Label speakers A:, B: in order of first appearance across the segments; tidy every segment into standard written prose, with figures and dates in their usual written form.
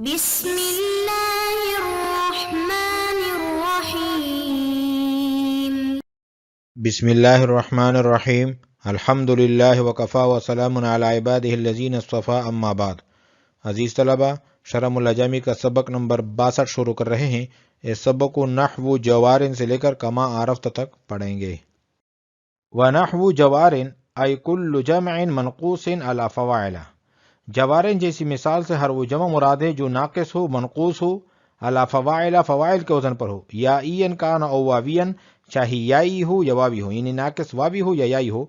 A: بسم اللہ الرحمن الرحیم۔
B: بسم اللہ الرحمن الرحیم۔ الحمد للہ وکفا وسلام علی عبادہ الذین اصطفیٰ، اما بعد۔ عزیز طلبہ، شرح الاجامی کا سبق نمبر 62 شروع کر رہے ہیں۔ اس سبق کو نحو جوارن سے لے کر کما عرفت تک پڑھیں گے۔ ونحو جوارن ای کل جمع منقوص علی فواعل۔ جوارن جیسی مثال سے ہر وہ جمع مراد ہے جو ناقص ہو، منقوص ہو، علی فواعل، فواعل کے وزن پر ہو، یا این کان او واوین، چاہے یائی ہو یا واوی ہو، یعنی ناقص واوی ہو یا یائی ہو۔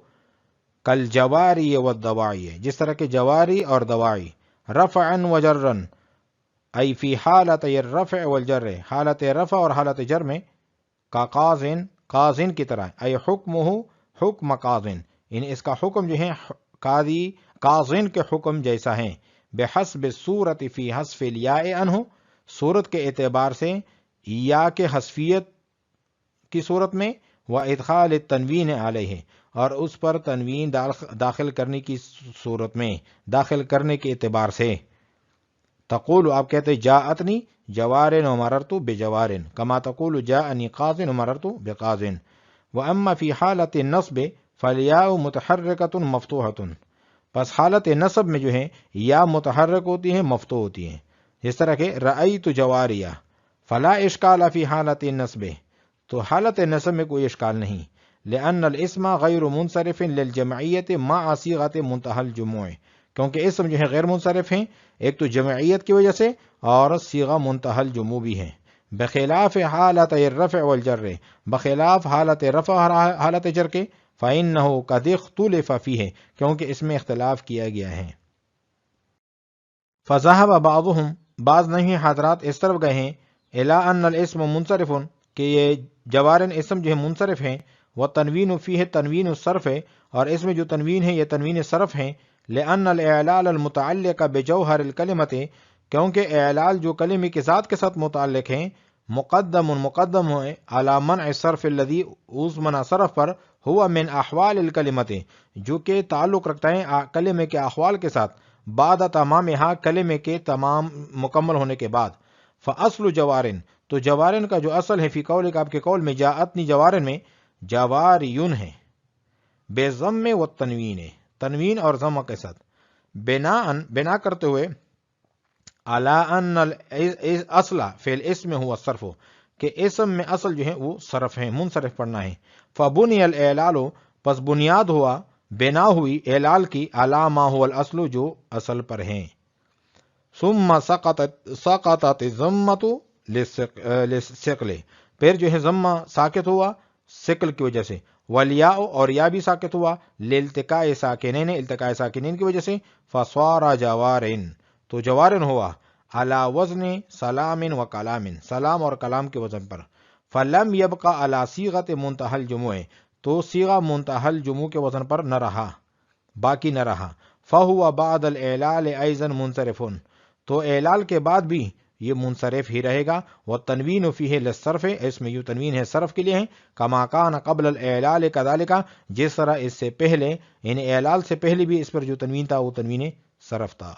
B: کل جواری والدواعی، جس طرح کے جواری اور دواعی۔ رفعا وجرا ای فی حالت الرفع والجر، حالت رفع اور حالت جر میں، کا قاضن، قاضن کی طرح، ای حکمہ حکم قاضن، یعنی اس کا حکم جو ہے قاضی قاضن کے حکم جیسا ہے۔ بحسب الصورت فی حذف الیاء عنہ، صورت کے اعتبار سے یا کے حذفیت کی صورت میں، و ادخال التنوین علیہ، اور اس پر تنوین داخل کرنے کی صورت میں، داخل کرنے کے اعتبار سے۔ تقول، آپ کہتے جاءتنی جوارن ومررت بجوارن، کما تقول جاءنی قاضن ومررت بقاضن۔ واما فی حالت النصب فالیاء متحرکۃ مفتوحۃ، پس حالت نصب میں جو ہے یا متحرک ہوتی ہیں، مفتوح ہوتی ہیں، جس طرح کہ رأیت جواریہ، فلا اشکال فی حالت النصب، تو حالت نصب میں کوئی اشکال نہیں۔ لأن الاسم غیر منصرف للجمعیت مع صیغۃ منتہی الجموع، کیونکہ اسم جو ہے غیر منصرف ہیں، ایک تو جمعیت کی وجہ سے اور صیغہ منتہی الجموع بھی ہے۔ بخلاف حالت الرفع والجر، بخلاف حالت رفع اور حالت جر کے، فإنه قد اختلف فیہ، کیونکہ اس میں اختلاف کیا گیا ہے۔ فذهب بعضهم، بعض نہیں حضرات اس طرف گئے ہیں، الی ان الاسم منصرف، کہ یہ جوارن اسم جو ہے منصرف ہیں، والتنوین فیہ تنوین الصرف ہے، اور اس میں جو تنوین ہے یہ تنوین صرف ہیں۔ لأن الاعلال المتعلق بجوہر الکلمۃ، کیونکہ اعلال جو کلمے کی ذات کے ساتھ متعلق ہیں، مقدم ہے علی منع الصرف الذی، اس منع صرف پر، ہوا من احوال الکلمۃ، جو کہ تعلق رکھتا ہے کلمے کے احوال کے ساتھ، بعد تمامہا، کلمے کے تمام مکمل ہونے کے بعد۔ فاصل جوارن، تو جوارن کا جو اصل ہے، فی قولک، آپ کے قول میں، جاءتنی جوارن میں، جواریون ہے، بے ضم و تنوین، تنوین اور ضم کے ساتھ، بنا کرتے ہوئے، علی ان الاصل فی الاسم ہوا الصرف، کہ اسم میں اصل جو ہے وہ صرف ہے، منصرف پڑھنا ہے۔ فبنی الاعلال، پس بنیاد ہوا، بنا ہوئی اعلال کی، علی ما هو الاصل، جو اصل پر ہیں۔ ثم سقطت الضمۃ للثقل، پھر جو ہے ضمہ ساکت ہوا ثقل کی وجہ سے، والیاء، اور یا بھی ساکت ہوا، لالتقاء ساکنین، التقاء ساکنین کی وجہ سے، فصار جوارن، تو جوارن ہوا، علی وزن سلام و کلام، سلام اور کلام کے وزن پر۔ فلم یبقى علی صیغۃ منتہی الجموع، تو صیغہ منتہی الجموع کے وزن پر نہ رہا، باقی نہ رہا۔ فہو بعد الاعلال ایضا منصرف، تو اعلال کے بعد بھی یہ منصرف ہی رہے گا۔ والتنوین فیہ للصرف، اس میں یوں تنوین ہے صرف کے لیے ہے، کما کان قبل الاعلال کذالک، جس طرح اس سے پہلے، یعنی اعلال سے پہلے بھی اس پر جو تنوین تھا وہ تنوین صرف تھا۔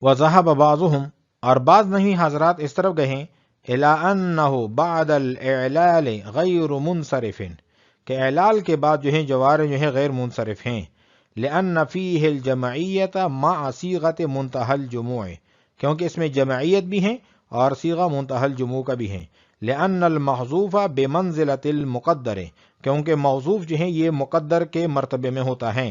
B: وذهب بعضهم، اور بعض نہیں حضرات اس طرف گئے ہیں، الی انہ بعد الاعلال غیر منصرف، کہ اعلال کے بعد جو ہیں جوارن جو ہیں غیر منصرف ہیں۔ لأن فیہ الجمعیت مع صیغۃ منتہی الجموع، کیونکہ اس میں جمعیت بھی ہیں اور صیغہ منتہی الجموع کا بھی ہے۔ لأن المحذوف بمنزلۃ المقدر، کیونکہ محذوف جو ہیں یہ مقدر کے مرتبے میں ہوتا ہے۔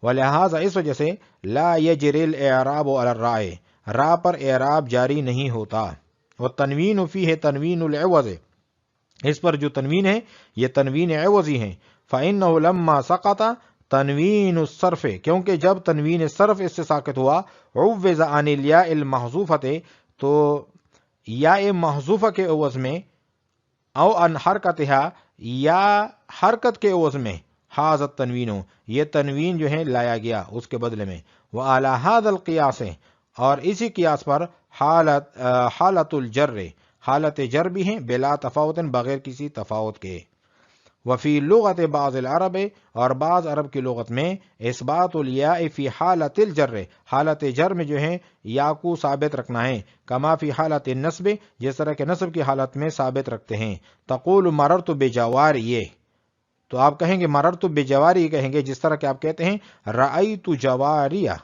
B: ولہذا، اس وجہ سے، لا یجری الاعراب علی الراء، راء پر اعراب جاری نہیں ہوتا۔ والتنوین فیہ تنوین العوض، اس پر جو تنوین ہے یہ تنوین عوضی ہے۔ فإنہ لما سقط تنوین الصرف، کیونکہ جب تنوین صرف اس سے ساکت ہوا، عوض عن الیاء المحذوفۃ، تو یاء محذوفہ کے عوض میں، او ان حرکتہا، یا حرکت کے عوض میں، ھذا التنوین، یہ تنوین جو ہے لایا گیا اس کے بدلے میں۔ وعلی ھذا القیاس، اور اسی قیاس پر، حالت الجر، حالت جر بھی ہیں، بلا تفاوت، بغیر کسی تفاوت کے۔ وفی لغت بعض العرب، اور بعض عرب کی لغت میں اثبات الیاء فی حالت الجر، حالت جر میں جو ہے یا کو ثابت رکھنا ہے، کما فی حالت النصب، جس طرح کے نصب کی حالت میں ثابت رکھتے ہیں۔ تقول مررت بجواریہ، تو آپ کہیں گے مررت بجواریہ کہیں گے جس طرح کہ آپ کہتے ہیں رأیت جواریہ۔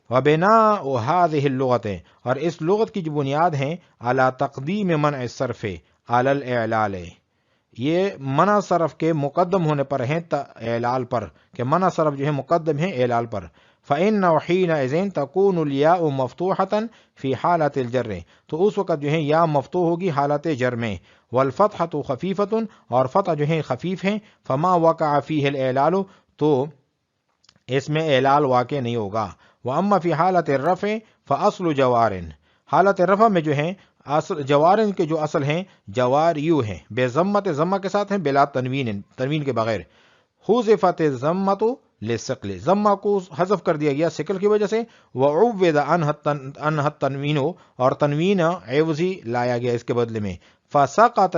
B: وبناء هذه اللغت، اور اس لغت کی جو بنیاد ہیں علی تقدیم منع الصرف علی الاعلال، یہ منع صرف کے مقدم ہونے پر ہیں اعلال پر، کہ منع صرف جو ہے مقدم ہے اعلال پر۔ فإنه حينئذ تكون الياء مفتوحة في حالة الجر، تو اس وقت جو ہے یا مفتوح ہوگی حالت جر میں، والفتحة خفیفة، اور فتح جو ہے خفیف ہیں، فما وقع فيه الإعلال، تو اس میں اعلال واقع نہیں ہوگا۔ وَأَمَّا فِي حالت الرفع فَأَصْلُ جَوَارٍ، حالت رفع میں جو ہیں اصل جوارن کے جو اصل ہیں جواریو ہیں، بے ضمت، ضمہ کے ساتھ ہیں، بلا تنوین، تنوین کے بغیر۔ حذفت الضمۃ للثقل، ضمہ کو حذف کر دیا گیا ثقل کی وجہ سے، وعوض عنہ التنوین، اور تنوین عوضی لایا گیا اس کے بدلے میں۔ فسقطت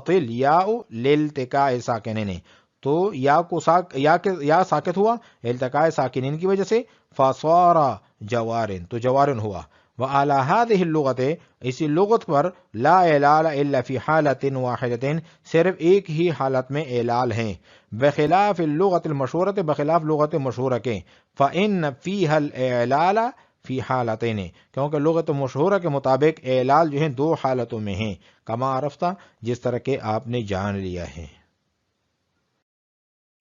B: الیاء لالتقاء ساکنین، تو یا ساکت ہوا التقاء ساکنین کی وجہ سے، فصار جوارن، تو جوارن ہوا۔ وعلى هذه اللغة، اسی لغت پر لا اعلال الا فی حالت واحدۃ، صرف ایک ہی حالت میں اعلال ہیں، بخلاف اللغة المشہورۃ، بخلاف لغت مشہورہ کے، فإن فيها الاعلال فی حالتین، کیونکہ لغت مشہورہ کے مطابق اعلال جو ہیں دو حالتوں میں ہیں، کما عرفت، جس طرح کہ آپ نے جان لیا ہے۔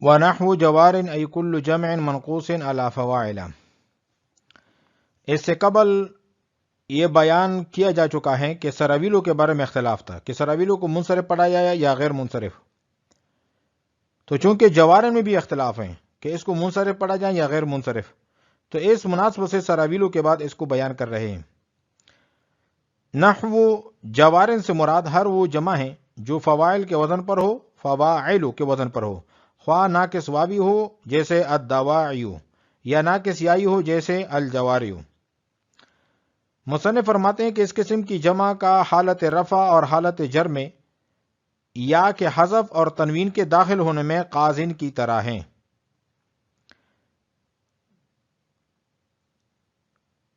B: ونحو جوار ای کل جمع منقوص علی فواعل، اس سے قبل یہ بیان کیا جا چکا ہے کہ سراویلوں کے بارے میں اختلاف تھا کہ سراویلوں کو منصرف پڑھا جائے یا غیر منصرف، تو چونکہ جوارن میں بھی اختلاف ہیں کہ اس کو منصرف پڑھا جائے یا غیر منصرف، تو اس مناسبت سے سراویلوں کے بعد اس کو بیان کر رہے ہیں۔ نحو جوارن سے مراد ہر وہ جمع ہیں جو فوائل کے وزن پر ہو، فواعل کے وزن پر ہو، خواہ ناقص واوی ہو جیسے الدواعی، یا ناقص یائی ہو جیسے الجواری۔ مصنف فرماتے ہیں کہ اس قسم کی جمع کا حالت رفع اور حالت جر میں یا کے حذف اور تنوین کے داخل ہونے میں قازن کی طرح ہیں۔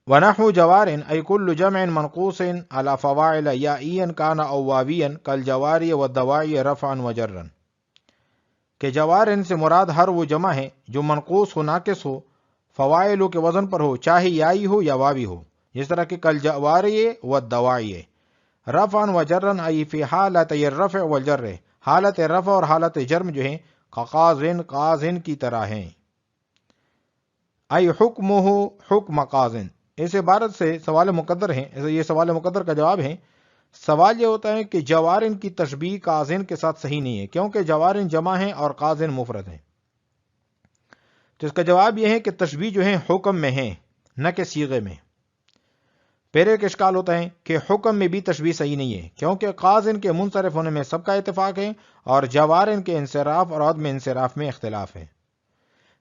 B: ونحو جوار ای کل جمع منقوص علی فواعل یائیا کان او واویا کالجواری والدواعی رفعا وجرا، کہ جوارن سے مراد ہر وہ جمع ہے جو منقوص ہو، ناقص ہو، فواعلوں کے وزن پر ہو، چاہے یائی ہو یا واوی ہو، جس طرح کہ کالجواری والدواعی، رفعا وجرا ای فی حالت الرفع والجر، حالت رفع اور حالت جر میں جو ہیں قازن، قازن کی طرح ہیں۔ ای حکمہ حکم قازن، اس عبارت سے سوال مقدر ہیں، یہ سوال مقدر کا جواب ہے۔ سوال یہ ہوتا ہے کہ جوارن کی تشبیہ قازن کے ساتھ صحیح نہیں ہے، کیونکہ جوارن جمع ہیں اور قازن مفرد ہیں۔ تو اس کا جواب یہ ہے کہ تشبیہ جو ہے حکم میں ہے، نہ کہ صیغے میں۔ پھر ایک اشکال ہوتا ہے کہ حکم میں بھی تشبیہ صحیح نہیں ہے، کیونکہ قازن کے منصرف ہونے میں سب کا اتفاق ہے، اور جوارن کے انصراف اور عدم انصراف میں اختلاف ہے۔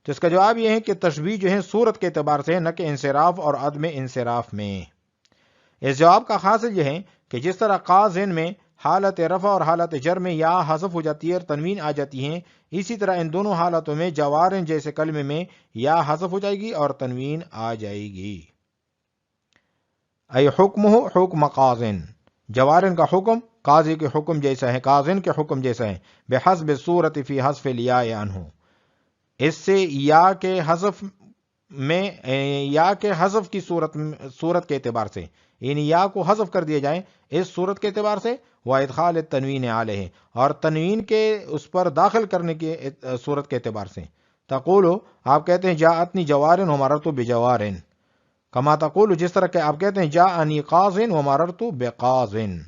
B: تو اس کا جواب یہ ہے کہ تشبیہ جو ہے صورت کے اعتبار سے، نہ کہ انصراف اور عدم انصراف میں۔ اس جواب کا حاصل یہ ہے کہ جس طرح قازن میں حالت رفع اور حالت جر میں یا حذف ہو جاتی ہے اور تنوین آ جاتی ہیں، اسی طرح ان دونوں حالتوں میں جوارن جیسے کلمے میں یا حذف ہو جائے گی اور تنوین آ جائے گی۔ ای حکمہ حکم قازن، جوارن کا حکم قاضی کے حکم جیسا ہے، قازن کے حکم جیسا ہے، بحسب صورت فی حذف الیاء عنہ، اس سے یا کے حذف میں، یا کے حذف کی صورت کے اعتبار سے، یعنی یا کو حذف کر دیا جائے اس صورت کے اعتبار سے، و ادخال التنوین علیہ، اور تنوین کے اس پر داخل کرنے کی صورت کے اعتبار سے۔ تقولو، آپ کہتے ہیں جاءتنی جوارن ومررت بجوارن، کما تقول، جس طرح کہ آپ کہتے ہیں جاءنی قازن ومررت بقازن،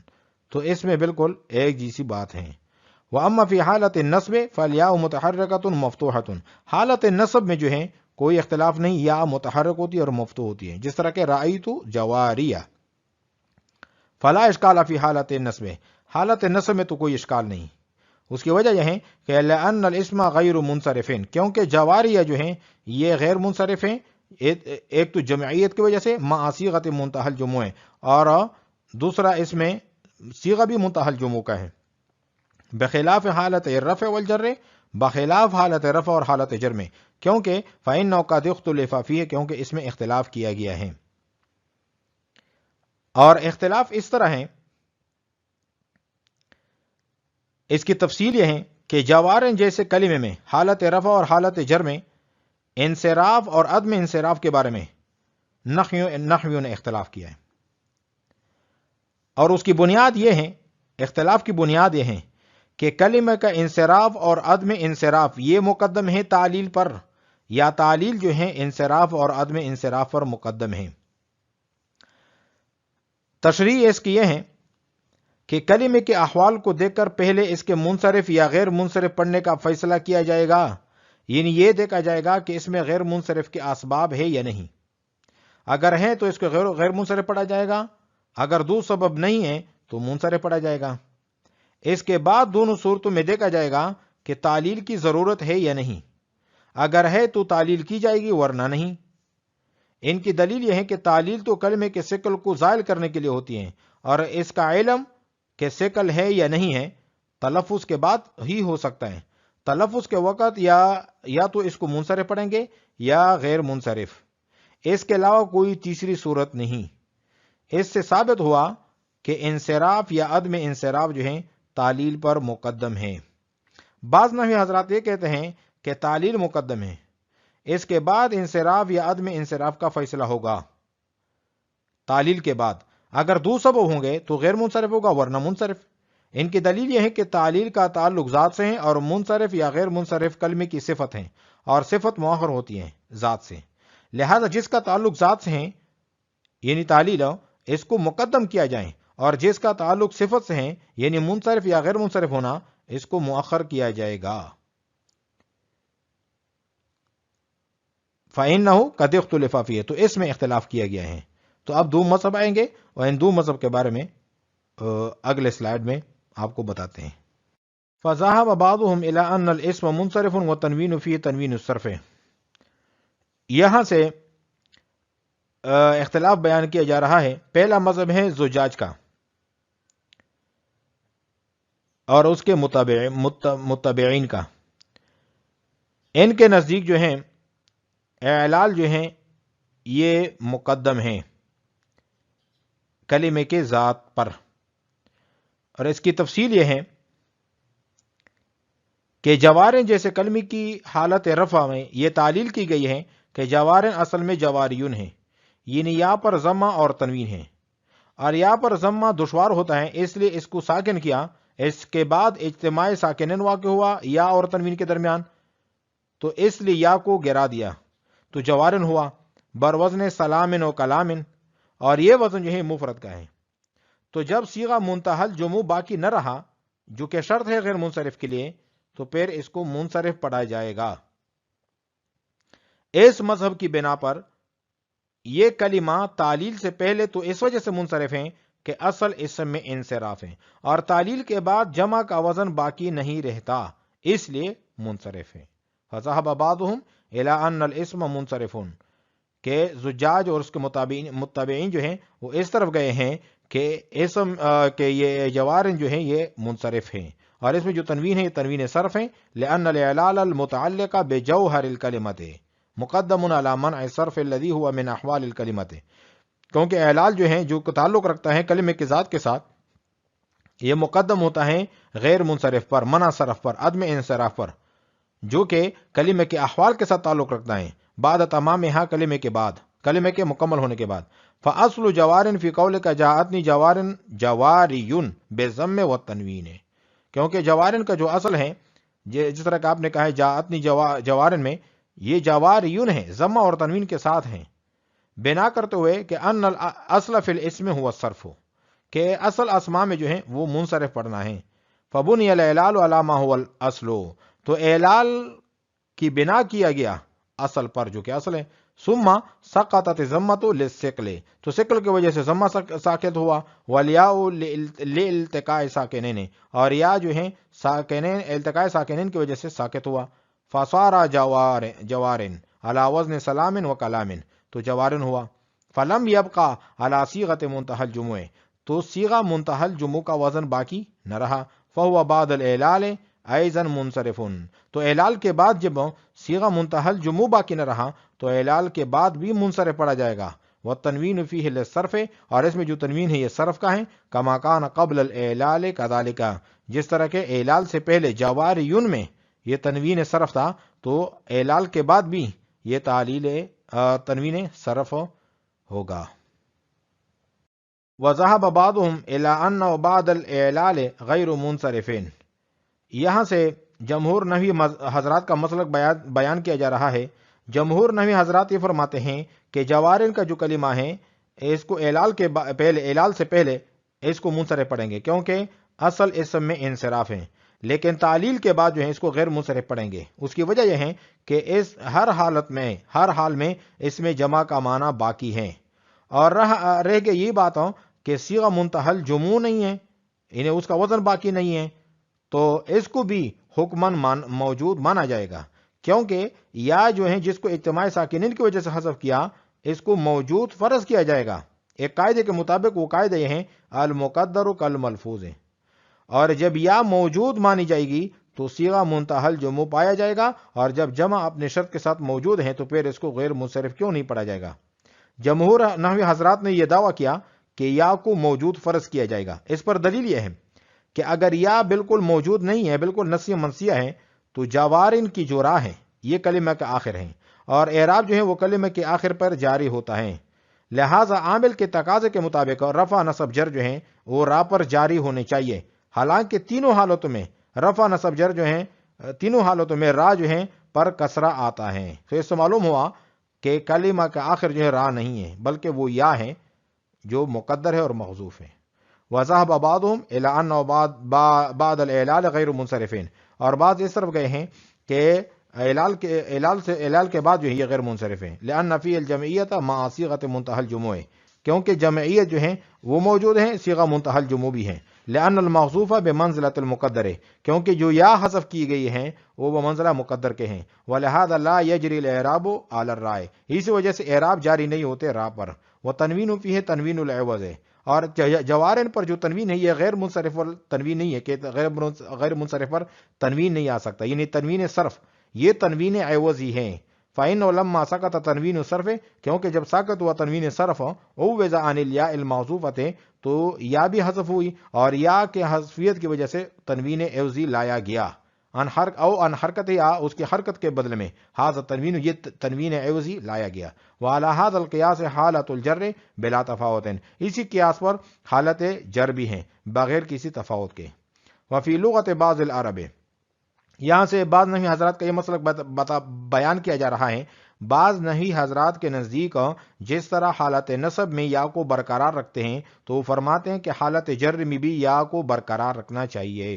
B: تو اس میں بالکل ایک جیسی بات ہے۔ وَأَمَّا فِي حالت النصب فَالْيَاءُ مُتَحَرِّكَةٌ مَفْتُوحَةٌ، حالت نصب میں جو ہے کوئی اختلاف نہیں، یا متحرک ہوتی ہے اور مفتوح ہوتی ہے، جس طرح کہ رأیت جواریہ۔ فلا اشکال فی حالت النصب، حالت نصب میں تو کوئی اشکال نہیں۔ اس کی وجہ یہ ہے کہ لأن الاسم غیر منصرف، کیونکہ جواریہ جو ہیں یہ غیر منصرف ہیں، ایک تو جمعیت کی وجہ سے مع صیغۃ منتہی الجموع، اور دوسرا اس میں صیغہ بھی منتہی الجموع کا ہے۔ بخلاف حالت رفع والجر، بخلاف حالت رفع اور حالت جر میں، کیونکہ فإنه قد اختلف فیہ، کیونکہ اس میں اختلاف کیا گیا ہے۔ اور اختلاف اس طرح ہے، اس کی تفصیل یہ ہے کہ جوارن جیسے کلمے میں حالت رفع اور حالت جر میں انصراف اور عدم انصراف کے بارے میں نحویوں نے اختلاف کیا ہے، اور اس کی بنیاد یہ ہے، اختلاف کی بنیاد یہ ہے کہ کلمہ کا انصراف اور عدم انصراف یہ مقدم ہے تعلیل پر، یا تعلیل جو ہے انصراف اور عدم انصراف پر مقدم ہے۔ تشریح اس کی یہ ہے کہ کلمے کے احوال کو دیکھ کر پہلے اس کے منصرف یا غیر منصرف پڑھنے کا فیصلہ کیا جائے گا، یعنی یہ دیکھا جائے گا کہ اس میں غیر منصرف کے اسباب ہے یا نہیں، اگر ہیں تو اس کو غیر منصرف پڑھا جائے گا، اگر دو سبب نہیں ہے تو منصرف پڑھا جائے گا۔ اس کے بعد دونوں صورتوں میں دیکھا جائے گا کہ تعلیل کی ضرورت ہے یا نہیں، اگر ہے تو تعلیل کی جائے گی ورنہ نہیں۔ ان کی دلیل یہ ہے کہ تعلیل تو کلمے کے ثقل کو زائل کرنے کے لیے ہوتی ہے، اور اس کا علم کہ ثقل ہے یا نہیں ہے تلفظ کے بعد ہی ہو سکتا ہے۔ تلفظ کے وقت یا تو اس کو منصرف پڑھیں گے یا غیر منصرف، اس کے علاوہ کوئی تیسری صورت نہیں۔ اس سے ثابت ہوا کہ انصراف یا عدم انصراف جو ہیں تعلیل پر مقدم ہے۔ بعض نحوی حضرات یہ کہتے ہیں کہ تعلیل مقدم ہے، اس کے بعد انصراف یا عدم انصراف کا فیصلہ ہوگا۔ تعلیل کے بعد اگر دو سبب ہوں گے تو غیر منصرف ہوگا ورنہ منصرف۔ ان کی دلیل یہ ہے کہ تعلیل کا تعلق ذات سے ہے، اور منصرف یا غیر منصرف کلمے کی صفت ہیں، اور صفت مؤخر ہوتی ہیں ذات سے، لہذا جس کا تعلق ذات سے ہے یعنی تعلیل، اس کو مقدم کیا جائے، اور جس کا تعلق صفت سے ہے یعنی منصرف یا غیر منصرف ہونا، اس کو مؤخر کیا جائے گا۔ فَإِنَّهُ قَدْ اخْتُلِفَ فِيهِ، تو اس میں اختلاف کیا گیا ہے۔ تو اب دو مذہب آئیں گے، اور ان دو مذہب کے بارے میں اگلے سلائیڈ میں آپ کو بتاتے ہیں۔ فَذَهَبَ بَعْضُهُمْ إِلَىٰ أَنَّ الْإِسْمَ مُنصَرِفٌ وَالتَّنْوِينُ فِيهِ تَنْوِينُ الصَّرْفِ۔ یہاں سے اختلاف بیان کیا جا رہا ہے۔ پہلا مذہب ہے زجاج کا، اور اس کے متبعین کا۔ ان کے نزدیک جو ہیں اعلال جو ہیں یہ مقدم ہیں کلمے کے ذات پر، اور اس کی تفصیل یہ ہے کہ جوارن جیسے کلمے کی حالت رفع میں یہ تعلیل کی گئی ہے کہ جوارن اصل میں جواریون ہیں، یعنی یا پر ضمہ اور تنوین ہے، اور یا پر ضمہ دشوار ہوتا ہے اس لیے اس کو ساکن کیا، اس کے بعد اجتماع ساکنین واقع ہوا یا اور تنوین کے درمیان، تو اس لیے یا کو گرا دیا تو جوارن ہوا، بر وزن سلامن و کلامن، اور یہ وزن جو ہے مفرد کا ہے۔ تو جب صیغہ منتہل جمع باقی نہ رہا جو کہ شرط ہے غیر منصرف کے لیے، تو پھر اس کو منصرف پڑھا جائے گا۔ اس مذہب کی بنا پر یہ کلمہ تعلیل سے پہلے تو اس وجہ سے منصرف ہیں کہ اصل اسم میں انصراف ہے، اور تعلیل کے بعد جمع کا وزن باقی نہیں رہتا، اس لیے منصرف ہے۔ فَذَهَبَ بَعْضُهُمْ إِلَىٰ أَنَّ الْإِسْمَ مُنصَرِفٌ، کہ زجاج اور اس کے متابعین جو ہیں وہ اس طرف گئے ہیں کہ اسم کہ یہ جوارن جو ہیں یہ منصرف ہیں، اور اس میں جو تنوین ہے یہ تنوین صرف ہیں، لأن الإعلال المتعلق بجوہر الکلمۃ مقدم علی منع الصرف الذی هو من احوال الکلمۃ، کیونکہ اعلال جو ہیں جو تعلق رکھتا ہے کلمے کے ذات کے ساتھ، یہ مقدم ہوتا ہے غیر منصرف پر، منع صرف پر، عدم انصراف پر، جو کہ کلمے کے احوال کے ساتھ تعلق رکھتا ہے، بعد تمامها کلمے کے بعد، کلمے کے مکمل ہونے کے بعد۔ فاصل جوارن فی قولک جاءتنی جوارن جواریون بضم والتنوین، کیونکہ جوارن کا جو اصل ہے جس طرح کہ آپ نے کہا ہے جاءتنی جوارن میں، یہ جواریون ہے، ضمہ اور تنوین کے ساتھ ہیں، بنا کرتے ہوئے کہ ان الاصل فی الاسم هو الصرف، کہ اصل اسماء میں جو ہیں وہ منصرف پڑھنا ہے۔ فبنی الاعلال علی ما هو الاصل، تو اعلال کی بنا کیا گیا اصل پر جو کہ اصل ہے۔ ثم سقطت الضمۃ للثقل، تو ثقل کی وجہ سے ضمہ ساکت ہوا، والیاء لالتقاء ساکنین، اور یا جو ہیں ساکنین التقاء ساکنین کی وجہ سے ساکت ہوا۔ فصار جوارن علی وزن سلام و کلام، تو جوارن ہوا۔ فلم يبقى على صيغة منتهى الجموع، تو صیغہ منتہل جمع کا وزن باقی نہ رہا۔ فہو بعد الاعلال ایضا منصرف، تو اعلال کے بعد جب صیغہ منتہل جمو باقی نہ رہا تو اعلال کے بعد بھی منصرف پڑا جائے گا۔ والتنوین فیہ للصرف، اور اس میں جو تنوین ہے یہ صرف کا ہے، کما کان قبل الاعلال کذالک، جس طرح کے اعلال سے پہلے جواریون میں یہ تنوین صرف تھا تو اعلال کے بعد بھی یہ تنوین صرف ہوگا۔ وذهب بعضهم الى انه بعد الاعلال غیر منصرفین، یہاں سے جمہور نحوی حضرات کا مسلک بیان کیا جا رہا ہے۔ جمہور نحوی حضرات یہ فرماتے ہیں کہ جوارن کا جو کلمہ ہے اس کو اعلال سے پہلے اس کو منصرف پڑھیں گے، کیونکہ اصل اسم میں انصراف ہے، لیکن تعلیل کے بعد جو ہے اس کو غیر منصرف پڑھیں گے۔ اس کی وجہ یہ ہے کہ اس ہر حال میں اس میں جمع کا معنی باقی ہے، اور رہ گئی یہ بات کہ صیغہ منتہل جمع نہیں ہے، انہیں اس کا وزن باقی نہیں ہے، تو اس کو بھی حکماً موجود مانا جائے گا، کیونکہ یا جو ہے جس کو اجتماع ساکنین کی وجہ سے حذف کیا اس کو موجود فرض کیا جائے گا۔ ایک قاعدے کے مطابق وہ قاعدے یہ ہیں المقدر کالملفوظ، اور جب یا موجود مانی جائے گی تو صیغہ منتہل جمع پایا جائے گا، اور جب جمع اپنے شرط کے ساتھ موجود ہیں تو پھر اس کو غیر منصرف کیوں نہیں پڑھا جائے گا؟ جمہور نحوی حضرات نے یہ دعویٰ کیا کہ یا کو موجود فرض کیا جائے گا۔ اس پر دلیل یہ ہے کہ اگر یا بالکل موجود نہیں ہے، بالکل نسیہ منسیہ ہے، تو جوارن کی جو راہ ہے یہ کلمہ کے آخر ہیں، اور اعراب جو ہے وہ کلمہ کے آخر پر جاری ہوتا ہے، لہٰذا عامل کے تقاضے کے مطابق رفع نصب جر جو ہیں وہ راہ پر جاری ہونے چاہیے، حالانکہ تینوں حالتوں میں رفع نصب جر جو ہیں تینوں حالتوں میں راہ جو ہیں پر کسرہ آتا ہے۔ تو اس سے معلوم ہوا کہ کلمہ کا آخر جو ہے راہ نہیں ہے بلکہ وہ یا ہے جو مقدر ہے اور محذوف ہے۔ وذهب بعضهم الى انه بعد الاعلال غیر منصرفین، اور بعض اس طرف گئے ہیں کہ اعلال کے بعد جو ہے یہ غیر منصرف ہیں، لان فی الجمعیت مع صیغۃ منتہی الجموع، کیونکہ جمعیت جو ہیں وہ موجود ہیں، صیغہ منتہی الجموع بھی ہیں، لان المحذوف بمنزلۃ المقدر، کیونکہ جو یا حذف کی گئی ہیں وہ بمنزلہ مقدر کے ہیں، ولہذا لا یجری الاعراب علی الراء، اسی وجہ سے اعراب جاری نہیں ہوتے راء پر، وتنوین فیہ تنوین العوض، اور جوارن پر جو تنوین ہے یہ غیر منصرف پر تنوین نہیں ہے کہ غیر منصرف پر تنوین نہیں آ سکتا، یعنی تنوین صرف یہ تنوین عوضی ہیں۔ فَإِنَّهُ لَمَّا سَقَطَ تَنْوِينُ الصَّرْفِ، کیونکہ جب ساقط ہوا تنوین صرف عُوِّضَ عَنِ الْيَاءِ الْمَحْذُوفَةِ، تو یا بھی حذف ہوئی اور یا کے حذفیت کی وجہ سے تنوین عوضی لایا گیا، ان حرکت یا اس کی حرکت کے بدلے میں ھذا تنوین، یہ تنوین عوضی لایا گیا۔ وعلى هذا القياس حالت الجر بلا تفاوت، اسی قیاس پر حالت جر بھی ہیں بغیر کسی تفاوت کے۔ وفی لغت بعض العرب، یہاں سے بعض نحوی حضرات کا یہ مسلک بیان کیا جا رہا ہے۔ بعض نحوی حضرات کے نزدیک جس طرح حالت نصب میں یا کو برقرار رکھتے ہیں تو وہ فرماتے ہیں کہ حالت جر میں بھی یا کو برقرار رکھنا چاہیے۔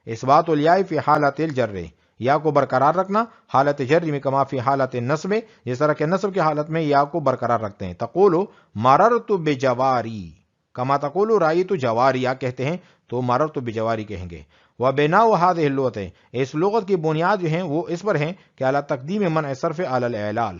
B: اثبات الیاء فی حالت الجر، یا کو برقرار رکھنا حالت جر میں، کما فی حالت نصب، جس طرح کہ نصب کی حالت میں یا کو برقرار رکھتے ہیں۔ تقول مررت بجواری کما تقول رأیت جواریا کہتے ہیں تو مررت بجواری کہیں گے۔ وبناء هذه اللغة، اس لغت کی بنیاد جو ہیں وہ اس پر ہیں کہ اعلی تقدیم منع صرف علی الاعلال،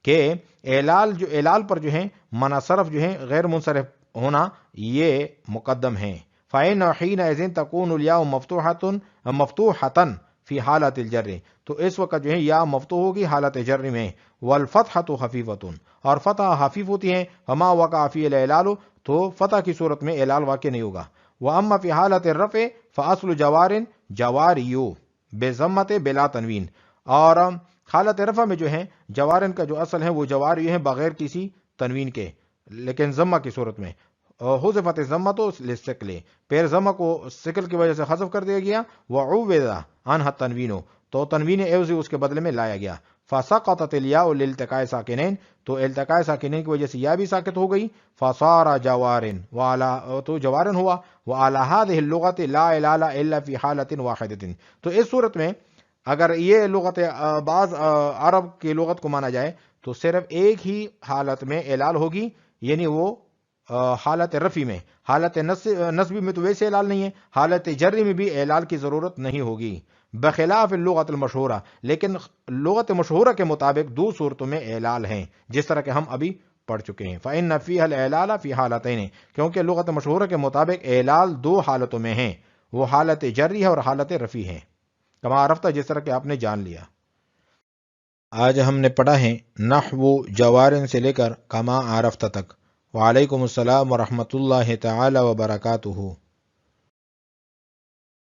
B: کہ اعلال پر جو ہیں منع صرف جو ہیں غیر منصرف ہونا یہ مقدم ہیں۔ فإن حينئذ تكون الياء مفتوحة فی حالت الجر، تو اس وقت جو ہے یا مفتوح ہوگی حالت جر میں، والفتحة خفیفة، اور فتح خفیف ہوتی ہیں، فما وقع فی الاعلال، تو فتح کی صورت میں اعلال واقع نہیں ہوگا۔ واما فی حالت الرفع فاصل جوارن جواریو بضمت بلا تنوین، اور حالت رفع میں جو ہے جوارن کا جو اصل ہے وہ جواریو ہیں بغیر کسی تنوین کے، لیکن ضمہ کی صورت میں حذفت الضمۃ للثقل، پھر ضمہ کو ثقل کی وجہ سے حذف کر دیا گیا، وعوض عنها التنوین، تو تنوین عوضی اس کے بدلے میں لایا گیا۔ فسقطت الیاء لالتقاء ساکنین، تو التقاء ساکنین کی وجہ سے یا بھی ساکت ہو گئی، فصار جوارن، تو جوارن ہوا۔ وعلى هذه اللغة لا اعلال الا في حالة واحدة، تو اس صورت میں اگر یہ لغت بعض عرب کی لغت کو مانا جائے تو صرف ایک ہی حالت میں اعلال ہوگی، یعنی وہ حالت رفی میں، حالت نصبی میں تو ویسے اعلال نہیں ہے، حالت جری میں بھی اعلال کی ضرورت نہیں ہوگی، بخلاف اللغت المشہورہ، لیکن لغت مشہورہ کے مطابق دو صورتوں میں اعلال ہیں جس طرح کہ ہم ابھی پڑھ چکے ہیں۔ فإن فیہا الاعلال فی حالتین، کیونکہ لغت مشہورہ کے مطابق اعلال دو حالتوں میں ہیں، وہ حالت جری ہے اور حالت رفیع ہے، کما عرفتہ جس طرح کہ آپ نے جان لیا۔ آج ہم نے پڑھا ہے نحو جوارن سے لے کر کما عرفتہ تک۔ وعلیکم السلام ورحمۃ اللہ تعالی وبرکاتہ۔